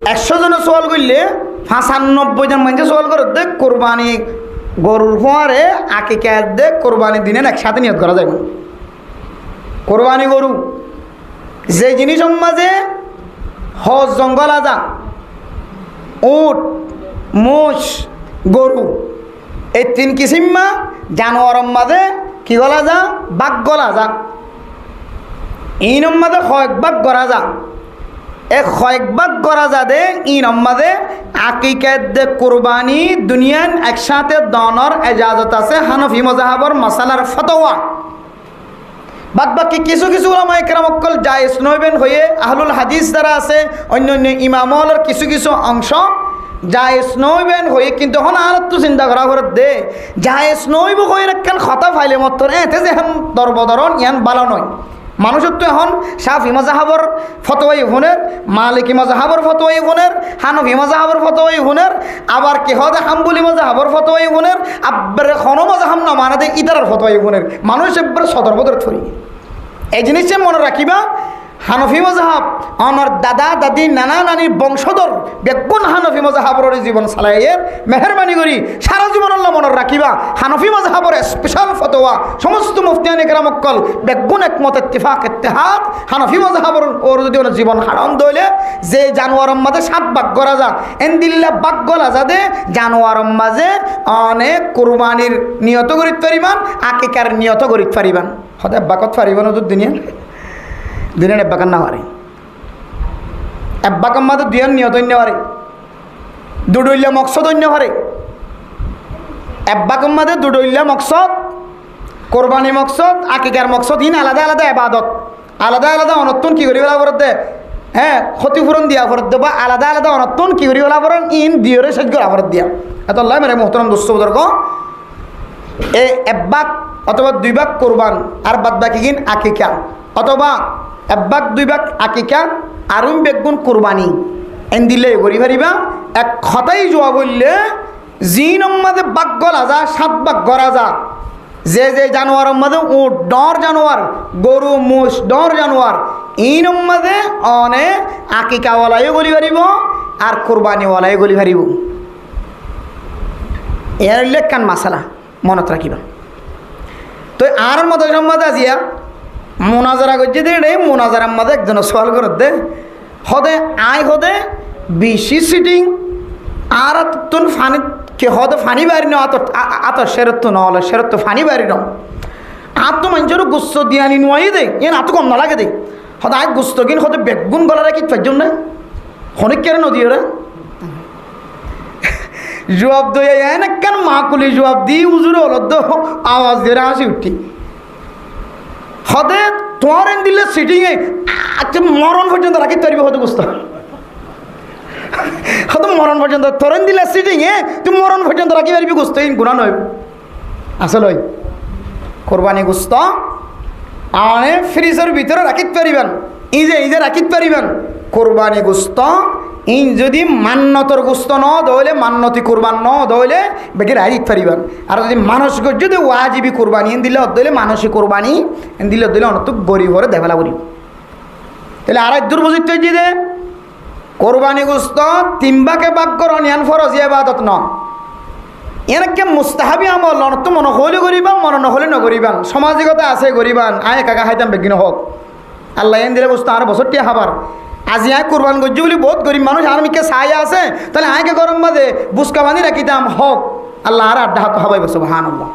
100 জনে সোয়াল করলে 95 জন মানুষ সোয়াল করে দেখ কোরবানি গরুর ফোয়ারে আকিকা দেখ কোরবানি দিনে একসাথে নিয়ত করা যাবে। কোরবানি গরু যে জিনিস মাঝে হজ জঙ্গল আজা, উট, মোষ, গরু, এই 3 কিসিমা জানোয়ার মাঝে কি গলা যা বাঘ গলা যা, এই মাঝে কয়েক বাঘ গড়া যা, কয়েক ভাগ করা যাবে ই নম্বরে আকিকাত দে কুরবানি দুনিয়ান একসাথে দনর এজাজত আছে হানফি মাযহাবর মাসালার ফতোয়া। বাদ বাকি কিছু কিছু উলামা ইকরাম অকল জায়েজ নইবেন হয়ে আহলুল হাদিস যারা আছে অন্য অন্য ইমামদের কিছু কিছু অংশ জায়েজ নইবেন হয়ে, কিন্তু হন আর তো চিন্তা করা করে দে জায়েজ নইব হয়ে রাখেন খতা ফাইলে মত এতে যে এখন দরবদরন ইয়ান বালা নয়। মানুষের তো এখন শাফি মাযহাবর ফতোয়াই হুনের, মালিকি মাযহাবর ফতোয়াই হুনের, হানফি মাযহাবর ফতোয়াই হুনের, আবার কে হদে হাম্বলি মাযহাবর ফতোয়াই হুনের, আব্বার কোনো মাযহাব না মানে দে ইদারার ফতোয়াই হুনের। মানুষ একবার সদর বদর থরি এই জিনিসটা মনে রাখিবা। হানফি মাযহাব আমার দাদা দাদি নানা নানির বংশধর বেগুন হানফি মাযহাবর জীবন চালাইয়ের মেহরবানি করি সারা জীবন আল্লাহ মনে রাখিবা। হানফি মাযহাবর স্পেশাল ফতোয়া সমস্ত মুফতিয়ানে কেরাম অকল বেগুন একমত ইত্তেফাক ইত্তেহাদ হানফি মাযহাবর ওর যদি জীবন হারাম দইলে যে জানোয়ারের মাঝে 7 ভাগ করা যা এন্দিল্লা ভাগ গলা যাদে জানোয়ারের মাঝে অনেক কুরবানির নিয়ত করিতে পারিবান, আকিকার নিয়ত করিতে পারিবান। হতে বাকত পারিবান ওদের দিনের এব্বাকান না পারে, এব্বাকান মাঝে দুইয়ের নিয়ত অন্য পারে, দুডইল্লা মকসদ অন্য পারে। এব্বাকান মাঝে দুডইল্লা মকসদ কোরবানি মকসদ আকিকার মকসদ ইন আলাদা আলাদা এবাদত, আলাদা আলাদা অনত্তন কি করি বলা দে, হ্যাঁ ক্ষতিপূরণ দিয়া ফরত দে বা আলাদা আলাদা অনত্তন কি করি বলা ফরন ইন দিয়রে শেষ করা ফরত দিয়া। এত আল্লাহ মেরে মোহতরম দোস্ত বুজুর্গ এই এব্বাক অথবা 2 ভাগ কোরবান আর বাদ বাকি কিন আকিকা, অথবা 1 ভাগ 2 ভাগ আকিকা আরুম বেগুন কোরবানি এন দিলে গড়ি পারিবা। এক কথাই জোয়া বললে জি নম্মাদে বাঘ গলা যা 7 ভাগ গড়া যা, যে যে জানোয়ার মাঝে উট ডর জানোয়ার, গরু মোষ ডর জানোয়ার, এই নম্মাদে অনে আকিকাওয়ালাইও গলি পারিব আর কোরবানিওয়ালাইও গলি পারিব। এর লেখান মাসালা মনত রাখিবা। তো আর মতো সম্মাদ আজিয়া মোনাজারা করছে দে রে মোনাজারার মাঝে একজন সওয়াল করে দে হদে আয় হদে বেশি সিটিং আর তুন ফানি কে হদে ফানি বাড়ি নাও আত সেরত নহলে সেরত ফানি বাড়ি নাও আর তো মানুষেরও গুস্ত দিয়ে আনি নোয়াই দে এন আত কম না লাগে দে হদে আয় গুস্ত কিন হদে বেগুন গলা রাখি পাইজন না হনিক কেন নদী ওরা জবাব দই এন কেন মাকুলি জবাব দি উজুরে হল আওয়াজ দিয়ে হাসি উঠি হদে তোমার এন দিলে সিটিংয়ে মরণ পর্যন্ত রাখি তৈরি হতে বুঝতে হয়তো মরণ পর্যন্ত তরেন দিলে সিটিংয়ে তুমি মরণ পর্যন্ত রাখি পারবি গুস্ত ইন গুণা নয় আসলে কোরবানি গুস্ত আনে ফ্রিজের ভিতরে রাখিতে পারিবেন, এই যে রাখিতে পারিবেন কোরবানি গুস্ত ইন যদি মান্যতর গুস্ত ন দইলে মান্যতি কোরবান ন দইলে বেটি রাইত পারিবেন। আর যদি মানুষ যদি ওয়াজিবি কোরবানি এন দিলে দইলে মানসিক কোরবানি এন দিলে দইলে অনত গরিব হরে দেবেলা করি তাহলে আর দুর্বজিত যে কোরবানি গুস্ত 3 ভাগে ভাগ করন ইয়ান ফরজ ইবাদত ন এনেকে মুস্তাহাবি আমল অনত মনে হলে করিবান মনে নহলে নকরিবান, সামাজিকতা আছে করিবান আয় কাকা খাইতাম বেগিন হোক আল্লাহ এন দিলে গুস্ত আর বছরটি খাবার আজি আয় কোরবান করছি বলে বহুত গরিব মানুষ আর মিকে চাই আছে তাহলে আয়কে গরম বাদে বুসকা বাঁধি রাখিতাম হোক আল্লাহ আর 8 হাত হবাই বসে সুবহানাল্লাহ।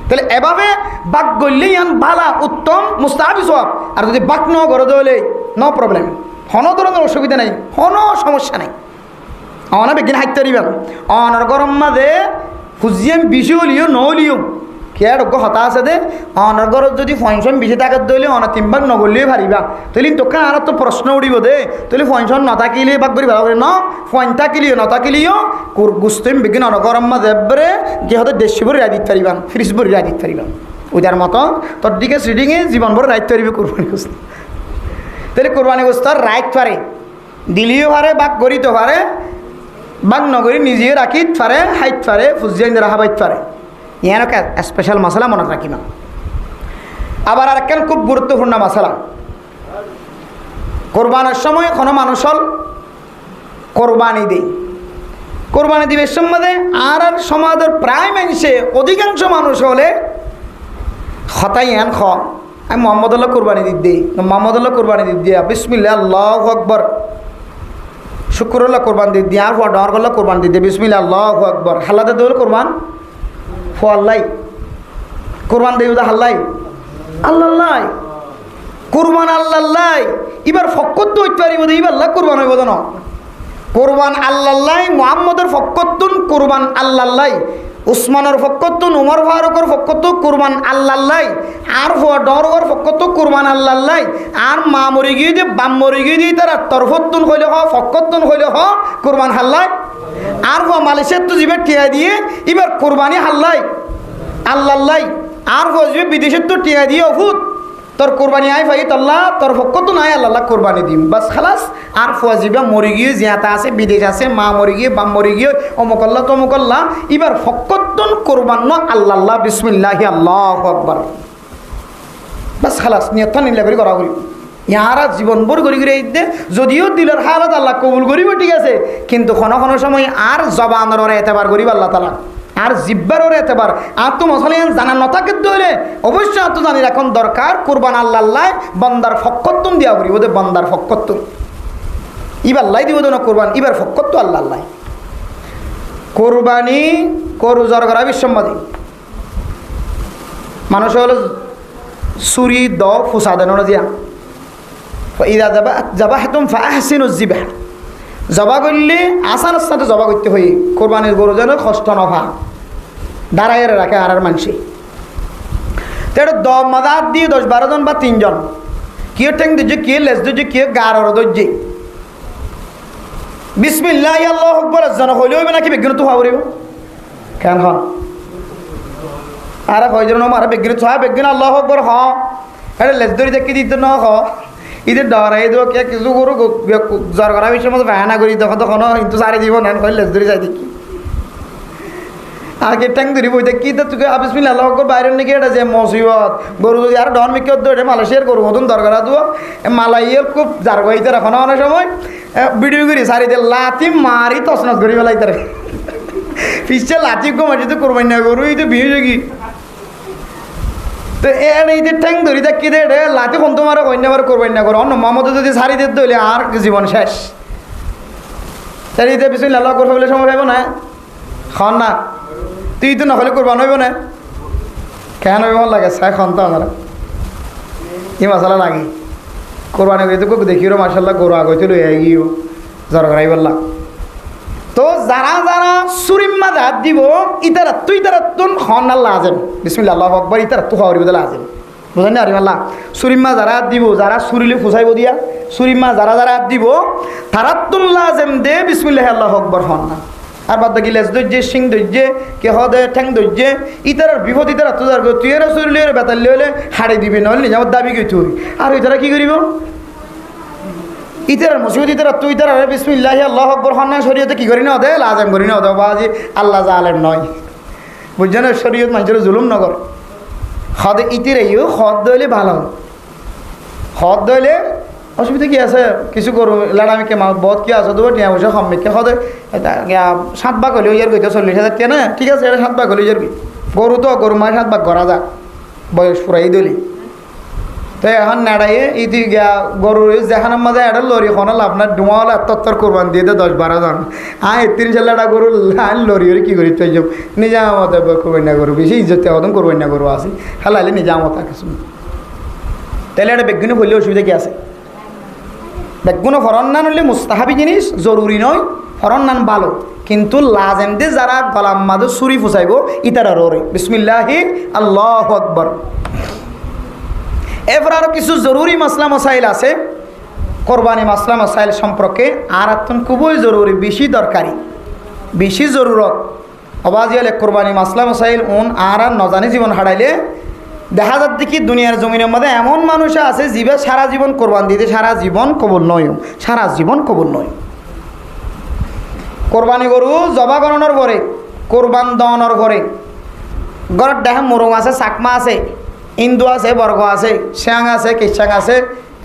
তাহলে এভাবে বাক গড়লেই ইয়ান ভালা উত্তম মুস্তাহাবি সওয়াব। আর যদি বাক ন গড়ে দলে নো প্রবলেম, কোনো ধরনের অসুবিধা নেই, কোনো সমস্যা নেই। অনা বেগিন হাইতে দিবেন অনার গরম মাঝে খুঁজিয়াম বেশি হলিও নহলিও খেয়ার হতা আছে দে অনার ঘরত যদি ফয়সন বেশি থাকার দইলে অনা 3 ভাগ নগরলেও পারিবা তাহলে তোকে আর তো প্রশ্ন উঠিব দে তাহলে ফয়সন নথাকিলে ভাগ করি ভালো করে ন ফয়ন থাকিলিও নথাকিলিও গুস্তম বেগিন অনা গরম মাঝে এবারে যে হয়তো 150 ভরি রায় দিতে পারিবান, 30 ভরি রায় দিতে পারিবান ওইটার মতো তোর দিকে সিটিংয়ে জীবনভর রাইতে পারিবে কোরবানি গোস্ত। তাহলে কোরবানি গোস্ত রাইত পারে দিলিও পারে বাক করিতে পারে বাক নগরী নিজে রাখিত পারে হাইত পারে ফুজিয়ান রাখা বাইতে পারে ইয়ানকে স্পেশাল মশলা মনে রাখিবা। আবার আর একখান খুব গুরুত্বপূর্ণ মশলা কোরবানের সময় কোনো মানুষ কোরবানি দেই। কোরবানি দিবের সম্বন্ধে আর সমাজের প্রায় মানুষে অধিকাংশ মানুষ হলে হতাই এন খ আমি মোহাম্মদুল্লাহ কোরবানি দিই মোহাম্মদুল্লাহ কোরবানি দিয়া বিসমিল্লাহ আল্লাহু আকবার শুক্রুল্লাহ কোরবান দিয়ে আর ডর করলে কোরবান দিয়ে বিসমিল্লাহ আল্লাহু আকবার হাল্লাতে দেবল কোরবান ফো আল্লাহ কোরবান দেব হাল্লাই আল্লাহ কোরবান আল্লাহ এবার ফক্কত হইতে পারিব এবার আল্লাহ কোরবান হইব না কোরবান আল্লাহ মুহাম্মদের ফক্কতুন কোরবান আল্লাহ উসমানের ফক্কতুন উমর ফারুকের ফক্কত কোরবান আল্লাহ আর ডর ফক্কত কোরবান আল্লাহ আর মা মরি গিয়ে দিয়ে বাম মরি গিয়ে দিয়ে তারা তরফতুন হইলে হ ফক্কতুন হইলে হ কোরবান হাল্লাই আর মালয়েশিয়ার তো জিবে টিয়া দিয়ে এবার কোরবানি হাল্লাই আল্লাহ আর হজবে বিদেশের তো টিয়া দিয়ে অভূত তোর কোরবানি আই ফাই আল্লাহ তোর ফক্কত নাই আল্লাহ কোরবানি দিম বাস খালাস আর ফজিবা মরি গিয়ে জিয়াতা আছে বিদেশ আছে মা মরি গিয়ে বাম মরি গিয়ে অমুকল্লা তমুকল্লা এবার ফক্কতন কোরবান আল্লাহ বিসমিল্লাহ আল্লাহু আকবার বাস খালাস নিয়ত নিলে করে করা করি ইয়ারা জীবন ভর করি করে দে যদিও দিলের হালত আল্লাহ কবুল করিব ঠিক আছে কিন্তু কোনো কোনো সময় আর জবানের এতেবার করিব আল্লাহ তাআলা আর জিব্বারও এতেবার আর তো মশালে জানা নথাকে ধরে অবশ্যই আর তো জানি এখন দরকার কোরবান আল্লাহ বন্দার ফক্কতুন দিয়া করি ওদের বন্দার ফক্কতুন ইবার লাই দিব না কোরবান ইবার ফক্কত আল্লাহ কোরবানি করু জরগরা বিশ্বম্বাদী মানুষ হলো সুরি দ ফুসা দেন দিয়া ইদা যাবা হেতুম ফাহসিনু জিবাহ জবা করলে আসার সাথে জবা করতে হই কোরবানির গরু যেন কষ্ট নভা দাঁড়াইয়ে রাখে আর মানসি তেড় মাদাত দিয়ে 10-12 জন বা 3 জন কিয়ে ঠেং দিচ্ছে কিয়ে লেস দিচ্ছে কিয়ে গার দর্জি বিসমিল্লাহ আল্লাহু আকবার জন হইলে হইবে নাকি বেগিন তো হওয়া কেন হ আর কয়জন মারা বেগিন তো বেগিন আল্লাহু আকবার হ এটা লেস ধরে দেখি দিতে ন হ ঈদের ডরাই দেবো কে কিছু করু জ্বর করা বিষয়ের মতো বাহানা করি তখন কিন্তু সারি দিব না লেস ধরে যাই দেখি আগে ট্যাং ধরি বইতে কি তো তুই বিসমিল্লাহ আল্লাহু আকবার বাইরের নাকি এটা যে মুসিবত গরু যদি আর ডন মিকে ধরে মালয়েশিয়ার গরু মতন দরকার দেবো মালাইয়ের খুব জার গাইতে রাখো না অনেক সময় ভিডিও করি সারি দিয়ে লাথি মারি তসনস করি বেলাইতে পিসছে লাথি কমাইছে তো করবাই না গরু এই তো বিয়ে কি তো এই যে ট্যাং ধরি দেখি দে লাথি কোন তোমার কন্যাবার করবেন না করো অন্য মামতো যদি সারি দিতে হইলে আর জীবন শেষ সারি দিয়ে বিসমিল্লাহ আল্লাহু আকবার বলে সময় পাইব না খান না তুই তো না হলে কোরবান হইব না কেন হইব লাগে চাই খান তো আমার এই মশলা লাগে কোরবানি করে তো দেখিও মার্শাল্লাহ গরু আগতে লই গিয়েও জ্বর করাই বললাম তো যারা যারা সুরিম্মা হাত দিব ইতারা তুই তারা তুন খন আল্লাহ আজেম বিসমিল্লাহ আল্লাহু আকবার ইতারা তু হওয়ার বদলা আজেম বুঝলেন আর আল্লাহ সুরিম্মা যারা হাত দিব যারা সুরিলে ফুসাইব দিয়া সুরিম্মা যারা যারা হাত দিব তারা তুল্লাহ আজেম দে বিসমিল্লাহ আল্লাহু আকবার হন না আর বাদ বাকি লেজ দইজে সিং দইজে কে হদে ঠ্যাং দইজে ইতারার বিপদ ইতারা তো যার তুই এরা সুরিলে বেতালে হলে হাড়ে দিবি নহলে নিজের দাবি গই তুই আর ইতারা কি করিব ইতার মুসিবত ইতারা তুই তারা বিসমিল্লাহ আল্লাহু আকবার হন্না শরীয়তে কি করি না দে লাজম করি না বাজি আল্লাহ জালেম নয় বুঝছেন শরীয়ত মানুষের জুলুম নগর হদ ইতিরাইও হদ দইলে ভালো হদ দইলে অসুবিধা কি আছে কিছু করু লাড়ামি কে বহুত কি আছে দেবো টিয়া পয়সা সম্মিকে হদে 7 ভাগ হলে ইয়ার গইতে 40,000 টাকা না ঠিক আছে এটা 7 ভাগ হলে ইয়ার গরু তো গরু মাছ 7 ভাগ করা যা বয়স ফুরাই দলি তো এখন নাড়াইয়ে ইতি গিয়া গরুর যেখানের মাঝে একটা লরি খনাল আপনার ডুমাল এত্তর কোরবান দিয়ে 10-12 জন 30,000 গরু লাইন লরি কি করি তুই যাব নিজা মতো কোরবান না করবো বেশি ইজ্জতে হতম কোরবান না করবো আসি হালাইলে নিজা মতো কিছু তাহলে একটা বেগুনে হইলে অসুবিধা কি আছে বেগুনো ফরন্নান হলে মুস্তাহাবি জিনিস জরুরি নয় ফরন্নান ভালো কিন্তু লাজেম দিয়ে যারা গলাম মাঝে ছুরি ফুসাইব ইতারা রোরে বিসমিল্লাহি আল্লাহু আকবার এরপর আরও কিছু জরুরি মাসলা মসাইল আছে কোরবানি মাসলা মসাইল সম্পর্কে আর এখন খুবই জরুরি বেশি দরকারি বেশি জরুরত অবাজি হলে কোরবানি মাসলা মসাইল আর নজানি জীবন হারাইলে দেখা যাচ্ছে কি দুনিয়ার জমিনের মধ্যে এমন মানুষ আছে জীবে সারা জীবন কোরবান দিতে সারা জীবন কবুল নয় সারা জীবন কবুল নয় কোরবানি গরু জবা করানোর পরে কোরবান দেওয়ানোর পরে গড়ের দেখা মুরুং আছে চাকমা আছে ইন্দু আছে বর্গ আছে শ্যাং আছে কিচ্ছাং আছে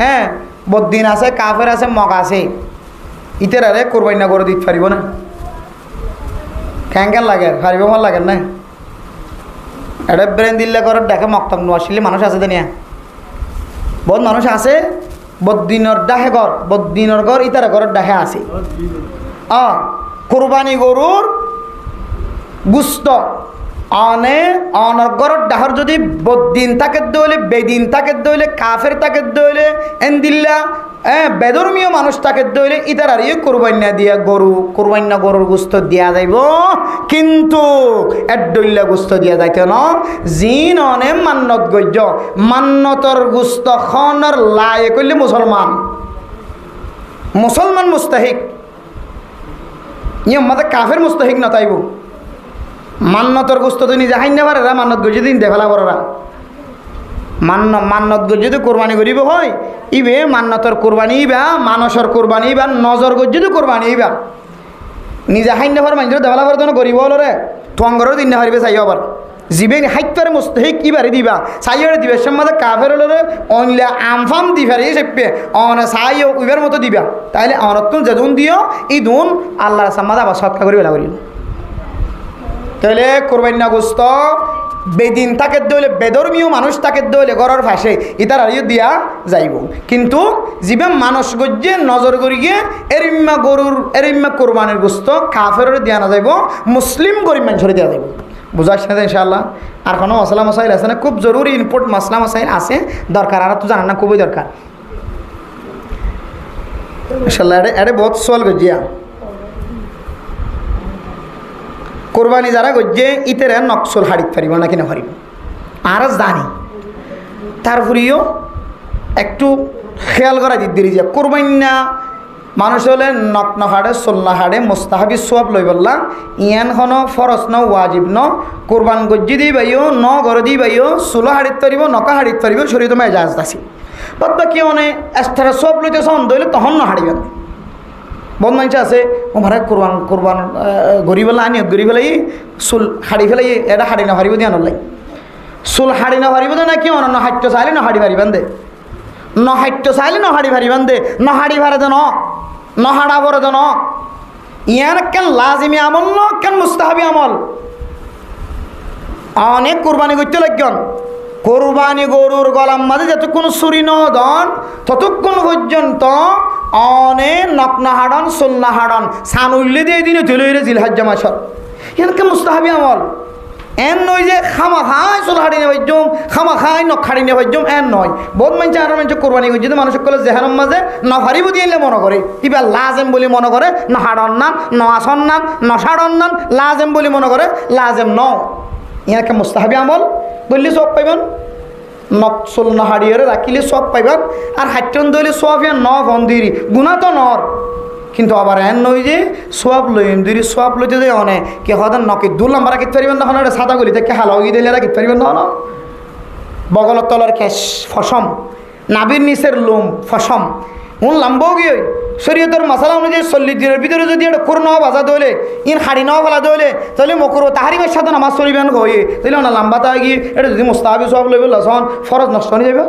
হ্যাঁ বদ্দিন আছে কাফের আছে মগ আছে ইতের আরে কোরবানি না করে দিতে পারিব না ক্যাঙ্কেন লাগে পারিব ভাল লাগে না এটা ব্রেন দিল্লা করে দেখে মক্তব নোয়াশিলি মানুষ আছে দেনিয়া বহুত মানুষ আছে বদিনর ডাহে ঘর বদিনর ঘর ইতারা ঘরের ডাহে আছে কোরবানি গরুর গুস্ত অনর ঘরের ডাহর যদি বদিন তাকে দইলে বেদিন তাকে দইলে কাফের তাকে দইলে এনদিল্লা বেদর্মীয় মানুষ তাকে দইলে ইতার আর কোরবান্না দিয়া গরু কোরবান্না গরুর গুস্ত দিয়া যাইব কিন্তু এড্ডইল্লা গুস্ত দিয়া যাইতে ন জিন অনে মান্নত গজ্য মান্নতর গুস্ত খনর লাই করলে মুসলমান মুস্তাহিক ইয়ে মাতে কাফের মুস্তাহিক না তাইব মান্নতর গুস্ত তো নিজে হাইন না পারে মান্নত গজ্য দিন দেখলা বড়রা মান্নত যদি কোরবানি করিব হয় ইবে মান্নতর কোরবানি বা মানসর কোরবানি বা নজর যদি কোরবানি বা নিজে হাইন না পারে মানুষের দেওয়ালা করে তো গরিব হলো রে টঙ্গরও দিন না পারিবে চাই আবার জিবে হাইট পারে মুস্তাহিক কিবারে দিবা চাইরে দিবে সে মাঝে কাফের হলো রে অনলে আমফাম দি ফেরে চেপে অনে চাই উইবার মতো দিবা তাইলে অনতুন যেদুন দিও এই দুন আল্লাহর সামাদা আবার সৎকা করি বেলা করিল তাহলে কোরবানি না গোস্ত বেদিন তাকে দইলে বেদর্মীয় মানুষ তাকে দইলে ঘরের ফাঁসে ইতার আর দিয়া যাইব কিন্তু যিবে মানুষ গজ্জে নজর করিয়ে এরিম্মা কোরবানির গোস্ত কাফের দিয়া না যাইব মুসলিম গরিব মানুষের দেওয়া যাইব বুঝাচ্ছি না ইনশাআল্লাহ আর কোনো মশলা মশাইল আছে না খুব জরুরি ইম্পোর্ট মশলা মশাইল আছে দরকার আর তো জানান না খুবই দরকার ইনশাআল্লাহ এটা বহুত সওয়াল গজ্জিয়া কোরবানি যারা গজ্জে ইতের নকশল হাড়িতে পারিব না কিনা পারিব আর জানি তারপরেও একটু খেয়াল করা দিদি যে কোরবানি না মানুষ হলে নক নহাড়ে সোল্লা হাড়ে মোস্তাহাবি সব লই বললা ইয়ান হন ফরস ন ওয়াজিব ন কোরবান গজ্জি দি বাইও ন ঘর দি বাইও সোলো হাড়িত পারিব নকা হাড়িত পারিব শরীর তোমায় জাহাজ দাসি বাদ বাকি অনে এস্তারা সব লইতে সন দইলে তখন ন হাড়িবেন বহুত মানুষ আছে ও ভাড়া কোরবান গড়ি পেলা আনি গড়ি পেলাই চুল হাড়ি ফেলাই এটা হাড়ি না হারিব দিয়ে আনলাই চুল হাড়ি না হারিব দে না কি অন হাট্য চাইলে ন হাড়ি ভারিবান দে হাট্য চাইলে ন হাড়ি ভারিবান দে হাড়ি ভারে দে হাড়া ভরে দে ইয়ার কেন লাজিমি আমল ন কেন মুস্তাহাবি আমল অনেক কোরবানি করতে লাগন কোরবানি গরুর গলাম মাঝে যতক্ষণ চুরি নদন ততক্ষণ পর্যন্ত অনে নকনা হাড়ন সোলনা হাড়ন সান উল্লে দিয়ে দিনে তুলে জিলহাজ্জা মাসর এনকে মুস্তাহাবি আমল এন নয় যে খামা খাই চুল হাড়ি নেবাইজম খামা খাই নখ হাড়ি নেবাইজম এন নয় বহুত মানুষ আর মানুষ কোরবানি করছে মানুষ কলে জেহানোর মাঝে ন হারিব দিয়ে মনে করে কিবা লাজেম বলে মনে করে ন হাড়ন নান ন আসন নান ন সাড়ন নান লাজেম বলে মনে করে লাজেম ন ইয়াকে মুস্তাহাবি আমল বললে সব পাইবেন নখ চুল ন হাড়িয়ে রাখিলে সব পাইবেন আর হাইটন দইলে সব ইয়ান ন ভন্দিরি গুণা তো নর কিন্তু আবার এন নই যে সব লইম দুই সব লইতে যে অনে কে হদান নকে দু লম্বা রাখিতে পারিবেন না হলে সাদা গলি থেকে হালাওয়ি দিলে রাখিতে পারিবেন না বগলের তলার কেশ ফসম নাবির নিচের লোম ফসম লাম্বাও গিয়ে শরীয়তের মশলা অনুযায়ী 40 দিনের ভিতরে যদি এটা কোর নেওয়া বাজা দইলে ইন হাড়ি নেওয়া ফেলা দইলে তাহলে মকর তাহারিমের সাথে নামাজ চলিবেন হয়ে তাহলে না লাম্বা তা গিয়ে এটা যদি মুস্তাহাবি সব লইবে লসন ফরজ নষ্ট হয়ে যাবে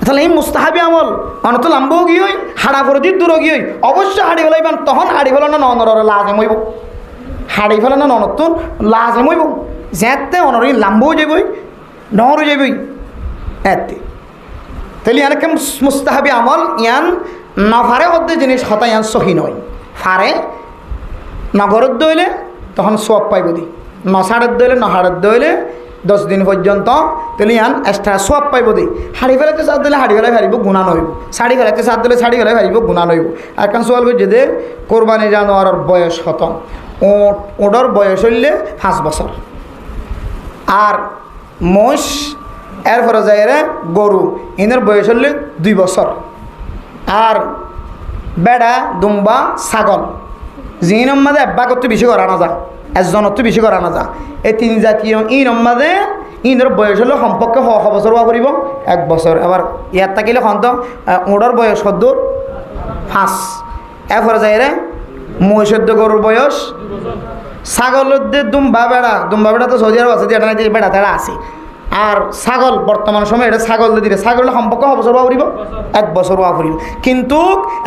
তাহলে এই মুস্তাহাবি আমল অনত লাম্বাও গিয়ে হাড়া করে দিক দূর গিয়ে অবশ্যই হাড়ি ফেলাইবেন তখন হাড়ি ফেলা না ননর লাজেম হইব হাড়ি ফেলা না ননতুন লাজেম হইব যেতে অনরি লাম্বাও যাবই নহরও যাবই এতে তাহলে ইয়ানকে মুস্তাহাবি আমল ইয়ান নফারে হদ্দে জিনিস হতা ইয়ান সহি নয় ফারে নগরত দইলে তখন সব পাইব দি নসাড়ের দইলে নহাড়ের দইলে 10 দিন পর্যন্ত তাহলে ইয়ান এক্সট্রা সব পাইব দি হাড়ি ফেলাতে সাথ দিলে হাড়ি ফেলাই হারিব গুণা নইব শাড়ি ফেলাতে সাথ দিলে শাড়ি ফেলাই হারিব গুণা নইব এখন সোয়াল করছে যে কোরবানি জানোয়ারের বয়স হত ওটার বয়স হইলে 5 বছর আর মোষ এরপরে যায় গরু ইনের বয়স হলে 2 বছর আর বেড়া দুম্বা ছাগল জিনের মাঝে একবার করতে বেশি করা না যা একজনের তো বেশি করা না যা এই 3 জাতীয় ইনের মাঝে ইনের বয়স হলে সম্পর্কে 1 বছর হওয়া করিব 1 বছর আবার ইয়ার থাকিলে হন্ত ওটার বয়স সদ্দুর 5 এরপরে যায় মহিষের গরুর বয়স ছাগলের দুম্বা বেড়া তো সৌদি আরব আছে বেড়া তেড়া আছে আর ছাগল বর্তমান সময় এটা ছাগল দিলে ছাগলের সম্পর্ক বছর হওয়া ফুরিব 1 বছর হওয়া ফুরিব কিন্তু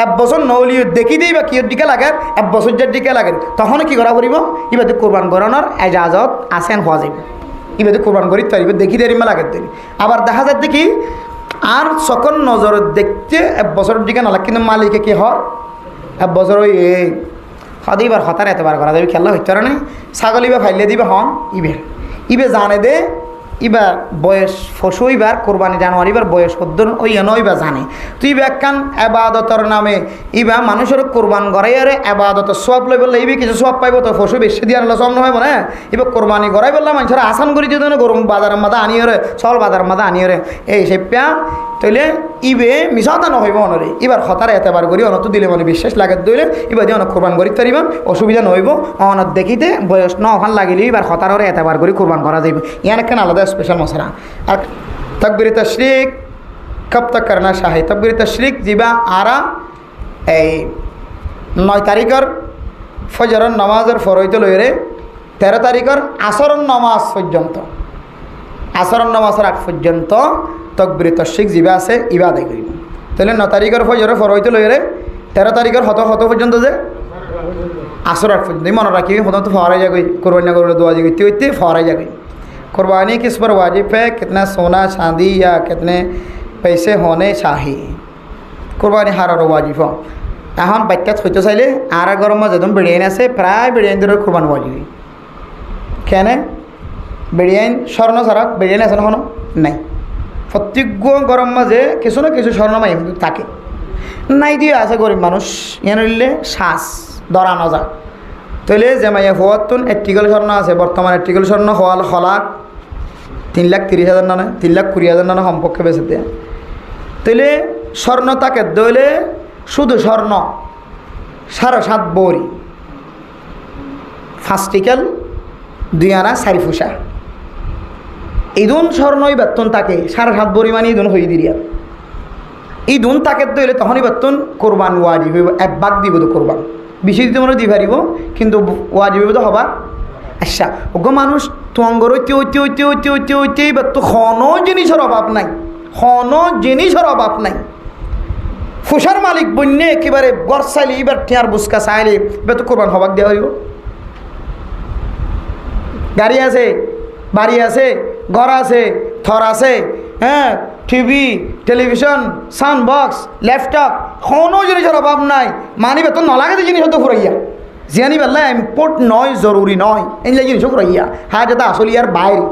1 বছর নলিও দেখি দিই বা কিয়র দিকে লাগে 1 বছর যার দিকে লাগে তখন কি করা ফুরিব ইবাদে কোরবান করানোর এজাজত আছেন হওয়া যাবে ইবাদে কোরবান করি তারিব দেখি দেরি মা লাগে দেরি আবার দেখা যায় দেখি আর সকল নজর দেখতে 1 বছরের দিকে না লাগে কিন্তু মালিকে কি হর 1 বছর ওই সদাইবার হতার এতবার করা যাবে খেলা হইতে পারে না ছাগল ইবা ফাইলে দিবে হন ইবে জানে দে ইবা বয়স ফসু ইবার কোরবানি জানুয়ারি ইবার বয়স সদ্দন ওই ইবা জানে তুই ইবা একখান আবাদতর নামে ইবা মানুষের কোরবান গড়াই আরে আবাদতর সব লই বললে ইবি কিছু সব পাইব তো ফসু বেশি দিয়ে আনলে সব নহয় মানে ইবা কোরবানি গড়াই বললাম মানুষের আসান করে দিয়ে না গরম বাজারের মাথা আনিয়ে চল বাজারের মাথা আনিয়ে এই সে প্যা তৈলে ইবে মিশাতা নহইব অনরে এবার হতার এতবার করি অনত দিলে মানে বিশ্বাস লাগে দইলে এবার দিয়ে অনেক কোরবান করি তারিবান অসুবিধা নহইব অনত দেখিতে বয়স ন ওখান লাগিলে এবার হতার এতবার করে কোরবান করা যাইব ইয়ান একখান আলাদা স্পেশাল মশলা আর তকবিরে তশরিক কব তক করনা শাহি তকবিরে তশরিক জিবা আরা এই 9 তারিখের ফজরের নামাজের ফরইতে লইরে 13 তারিখের আসরের নামাজ পর্যন্ত আসরের নামাজের আগ পর্যন্ত তকবিরে তশরিক জিবা আছে ইবা আদায় করিব তাহলে 9 তারিখের ফজরের ফরইতে লইরে 13 তারিখের হত পর্যন্ত যে আসর আগ পর্যন্ত মনে রাখি হত ফরাই যাগই কোরবানি করে দোয়া जी হইতে ফরাই যাগই कुर्बानी किस पर वाजिब है कितना सोना चांदी या कितने पैसे होने चाहिए कुर्बानी हार वाजिब हो এখন বাচ্চা হইতে চাইলে আর গরম মাঝে একদম বেড়িয়াইন আছে প্রায় বেড়িয়াইন ধরে কোরবানি ওয়াজিব কেন বেড়িয়াইন স্বর্ণ ছাড়া বেড়িয়াইন আছে না নাই প্রত্যেক গরম মাঝে কিছু না কিছু স্বর্ণ মাই থাকে নাই দিয়ে আছে গরিব মানুষ এনে শ্বাস ধরা নজা তাহলে যে মাইয়া ফোয়াতুন এট্টিকল স্বর্ণ আছে বর্তমানে এট্টিকল স্বর্ণ হওয়াল হলাক 3,30,000 না 3,20,000 না সম্পর্কে বেঁচে দেয় তাহলে স্বর্ণ তাকে দইলে শুধু স্বর্ণ 7.5 বড়ি 5 টিকেল 2 আনা 4 ফুসা ইদুন স্বর্ণই বেতন তাকে 7.5 বড়ি মানে ইদুন হয়ে দিলিয়া ইদুন তাকে দইলে তখনই বেতন কোরবান ওয়াজিব হইব 1 ভাগ দিব তো কোরবান বেশি দিতে মনে দি পারিব কিন্তু ওয়াজিব তো হবা আচ্ছা ওগো মানুষ তোমার ঐতে এবার তো কোনো জিনিসের অভাব নাই কোনো জিনিসের অভাব নাই ফুসার মালিক বন্যে একেবারে গড় চাইলে এবার টিয়ার বুসকা চাইলে এবার তো কোরবান হবাক দেওয়া হইব গাড়ি আছে বাড়ি আছে ঘর আছে থর আছে হ্যাঁ TV television sound box laptop কোনো জিনিসের অভাব নাই মানি বেতন নলাগে জিনিস হতো ফুরাইয়া জিয়ানি বেলা ইম্পোর্ট নয় জরুরি নয় এই জিনিসও ফুরাইয়া হ্যাঁ যেটা আসলে ইয়ার বাইরে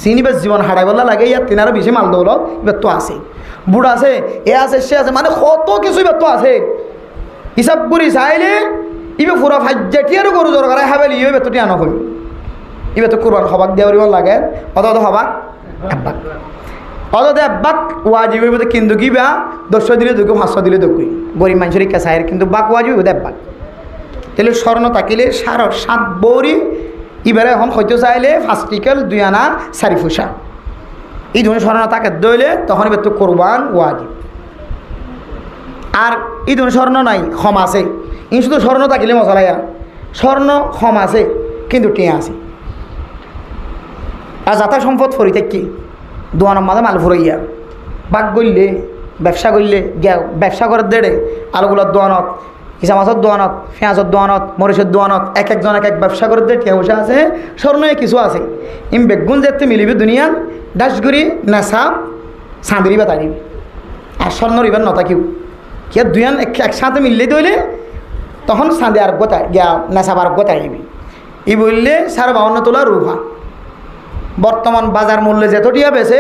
চিনি বেশ জীবন হারাই বেলা লাগে ইয়ার তিনারও বেশি মাল দৌলত এবার তো আছে বুড় আছে এ আছে সে আছে মানে কত কিছু এবার তো আছে হিসাব করি চাইলে ইবে ফুরা ফাইজাটিয়ারও গরু জোর করায় হাবেলি ইয়ে বেতনটি আনা হইল এবার তো কোরবান হবাক দেওয়ার লাগে অত হবাক একবাক অত একবাক ওয়াজিব হইব কিন্তু কি বা 10 দিলে দুঃখ 500 দিলে দুঃখ গরিব মানুষের ইচ্ছা চাহের কিন্তু বাক ওয়াজিব হইব একবাক তাহলে স্বর্ণ থাকিলে 7.5 বড়ি এবারে এখন হইতে চাইলে 5 টিকেল 2 আনা 4 ফুসা এই ধরনের স্বর্ণ তাকে দইলে তখন এবার তো কোরবান ওয়াজিব আর এই ধরনের স্বর্ণ নাই ক্ষম আছে ই শুধু স্বর্ণ থাকিলে মশলাইয়া স্বর্ণ ক্ষম আছে কিন্তু টিয়া আছে আর যাতা সম্পদ ফরি থাকি দোয়ানোর মাঝে মাল ফুরাইয়া বাঘ গললে ব্যবসা করলে ব্যবসা করে দেড়ে আলুগুলোর দোয়ানত হিসা মাছের দোয়ানত পেঁয়াজের দোয়ানত মরিচের দোয়ানত এক একজন এক এক ব্যবসা করে দেয় টিয়া বসে আছে স্বর্ণে কিছু আছে ইম বেগুন যেতে মিলিবি দুনিয়ান ডাসগুড়ি নেশা চাঁদিরি বা তারিবি আর স্বর্ণর ইবার নথাকিও কি দুইয়ান একসাথে মিললে দইলে তখন চাঁদে আর গোতায় গিয়া নেশা আর গোতায় দিবি ই বললে 52 তোলা রুহা বর্তমান বাজার মূল্যে যেতটিয়া বেছে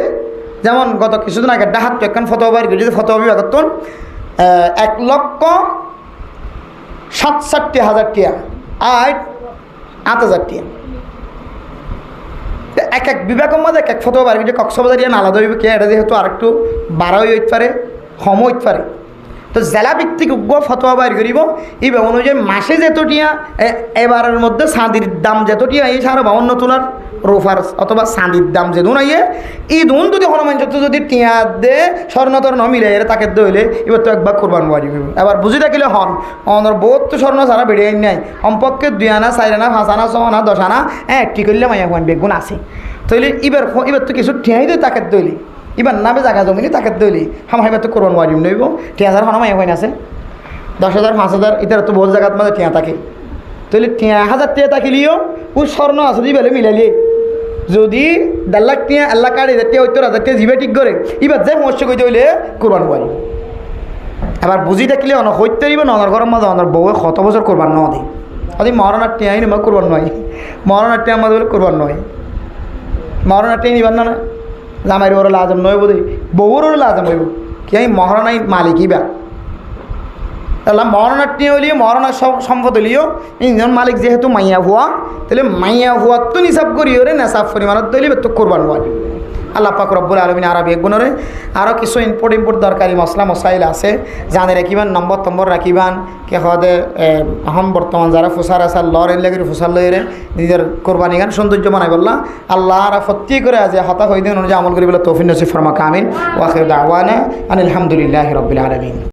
যেমন গত কিছুদিন আগে ডাহাত তো একখান ফটো বাইর যদি ফটো বিভাগত 1,67,000 টিয়া আর 8,000 টিয়া এক এক বিভাগের মধ্যে এক এক ফটো বাইর যে কক্সবাজার ইয়া আলাদা হইবে কে এটা যেহেতু আর একটু বাড়াই হইতে পারে কম হইতে পারে তো জেলা ভিত্তিক ফতোয়া বাইর করিব এই অনুযায়ী মাসে যেতটিয়া এবারের মধ্যে চাঁদির দাম যেতটিয়া এই 52 তোলার রোফার অথবা চাঁদির দাম যে দুন আইয়ে এই দুন যদি হনুমান চত্র যদি টিয়া দে স্বর্ণ তর্ণ মিলে তাকে দইলে এবার তো একবার কোরবান বাড়ি হইব এবার বুঝি থাকিলে হন অনর বহুত তো স্বর্ণ ছাড়া বেড়ে নাই সম্পর্কে 2 আনা 4 আনা 5 আনা 6 আনা 10 আনা একটি করলে মাইয়া হুয়ান বেগুন আছে তাইলে এবার তো কিছু ঠেয়াই দই তাকে দইলি এবার নামে জায়গা জমিনি তাকে দইলি হাইবার তো কোরবান ওয়াজিব নইব 10,000 হন মাই হইন আছে 10,000 5,000 ইতার তো বহু জায়গাত মাঝে ঠেয়া থাকে তাহলে 10,000 টিয়া থাকিলিও ও স্বর্ণ আছে দি বেলে মিলাইলি যদি 1.5 লাখ টিয়া 1 লাখ 8,000 টিয়া 70,000 টিয়া জিবে ঠিক করে এবার যে সমস্যা কইতে হইলে কোরবান ওয়াজিব আবার বুঝি থাকলে অন হইতে দিব নগর ঘরের মাঝে অনার বউ কত বছর কোরবান ন দিই আদি মরণার টিয়াই না কোরবান নয় মরণার টিয়া আমাদের বলে কোরবান নয় মরণার টিয়া নিবার না জামাইর ওর লাজম নয় বোধ বউর ওর লাজম হইব কি আমি মহারণাই মালিকই বা তাহলে মরণার টিয়া হইলিও মরণার সম্পদ হইলিও ইঞ্জন মালিক যেহেতু মাইয়া হুয়া তাহলে মাইয়া হুয়া তো নিসাব করি ওরে নেশাব পরিমাণত দইলি তো কোরবান হওয়া আল্লাহ পাক রব্বুল আলামিন আরবি একগুণরে আরও কিছু ইম্পোর্ট দরকারি মশলা মশাইল আছে জানে রাখিবান নম্বর রাখিবান কে হদে এখন বর্তমান যারা ফুসার আসার লড়ের লেগে ফুসার লইরে নিজের কোরবানি গান সৌন্দর্য বানাই বললা আল্লাহ আর ফত্তি করে আছে হতা হইদিন অনুযায়ী আমল করি বলে তৌফিক নসিব ফরমা কামিন ওয়াখির দাওয়ানা আলহামদুলিল্লাহি রাব্বিল আলামিন।